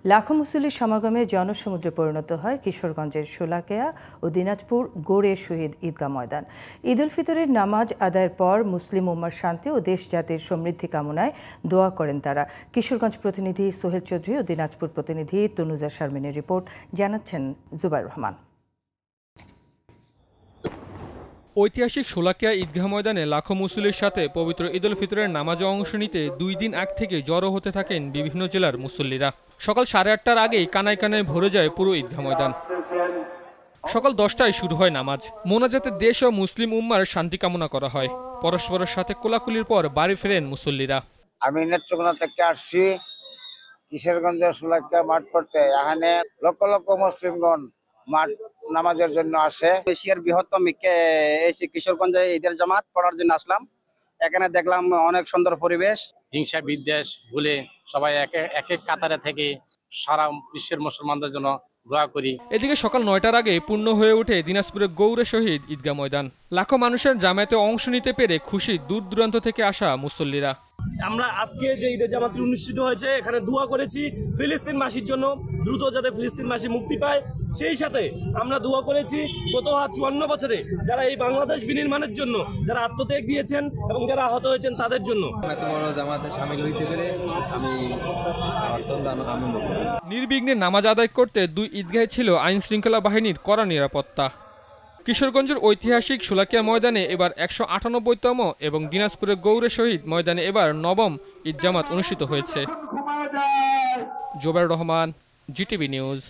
লাখো মুসল্লির সমাগমে জনসমুদ্রে পরিণত হয় কিশোরগঞ্জের শোলাকিয়া ও দিনাজপুর গৌড়ের শহীদ ঈদগাহ ময়দান। ঈদ উল ফিতরের নামাজ আদায়ের পর মুসলিম উম্মার শান্তি ও দেশ জাতির সমৃদ্ধি কামনায় দোয়া করেন তারা। কিশোরগঞ্জ প্রতিনিধি সোহেল চৌধুরী ও দিনাজপুর প্রতিনিধি তনুজা শারমিনের রিপোর্ট, জানাচ্ছেন জুবাইর রহমান। ঐতিহাসিক শোলাকিয়া ঈদগাহ ময়দানে লাখো মুসল্লির সাথে পবিত্র ঈদ উল ফিতরের নামাজে অংশ নিতে 2 দিন আগ থেকে জড়ো হতে থাকেন বিভিন্ন জেলার মুসল্লিরা। সকাল 8:30টার আগেই কানায় কানায় ভরে যায় পুরো ঈদগাহ ময়দান। সকাল 10টায় শুরু হয় নামাজ। মোনাজাতে দেশ ও মুসলিম উম্মার শান্তি কামনা করা হয়। পরস্পরের সাথে কোলাকুলির পর বাড়ি ফেরেন মুসল্লিরা। আমি নেত্রকোনা থেকে আসছি কিশোরগঞ্জের শোলাকিয়া মাঠ করতে। এখানে লক্ষ লক্ষ মুসলিমগণ মাঠ নামাজের জন্য আসে। এশিয়ার বৃহত্তম এসি কিশোরগঞ্জে ঈদের জামাত পড়ার জন্য আসলাম। এখানে দেখলাম অনেক সুন্দর পরিবেশ। হিংসা বিদ্বেষ ভুলে সবাই এক এক কাতারে থেকে সারা বিশ্বের মুসলমানদের জন্য দোয়া করি। এদিকে সকাল 9টার আগে পূর্ণ হয়ে ওঠে দিনাজপুরের গৌড়ে শহীদ ঈদগাহ ময়দান। লাখো মানুষের জামায়াতে অংশ নিতে পেরে খুশি দূর দূরান্ত থেকে আসা মুসল্লিরা। আমরা আজকে যে ঈদের জামাত অনুষ্ঠিত হয়েছে এখানে দোয়া করেছি ফিলিস্তিনবাসীর জন্য, দ্রুত যাতে ফিলিস্তিনবাসী মুক্তি পায়। সেই সাথে আমরা দোয়া করেছি গত 54 বছরে যারা এই বাংলাদেশ বিনির্মাণের জন্য যারা আত্মত্যাগ দিয়েছেন এবং যারা আহত হয়েছেন তাদের জন্য। জামাতে শামিল হইতে পেরে আমি আনন্দ। নির্বিঘ্নে নামাজ আদায় করতে 2 ঈদগাহে ছিল আইন শৃঙ্খলা বাহিনীর কড়া নিরাপত্তা। কিশোরগঞ্জের ঐতিহাসিক শোলাকিয়া ময়দানে এবার 198তম এবং দিনাজপুরের গৌড়ে শহীদ ময়দানে এবার 9ম ঈদ জামাত অনুষ্ঠিত হয়েছে। Zubair Rahman, GTV news.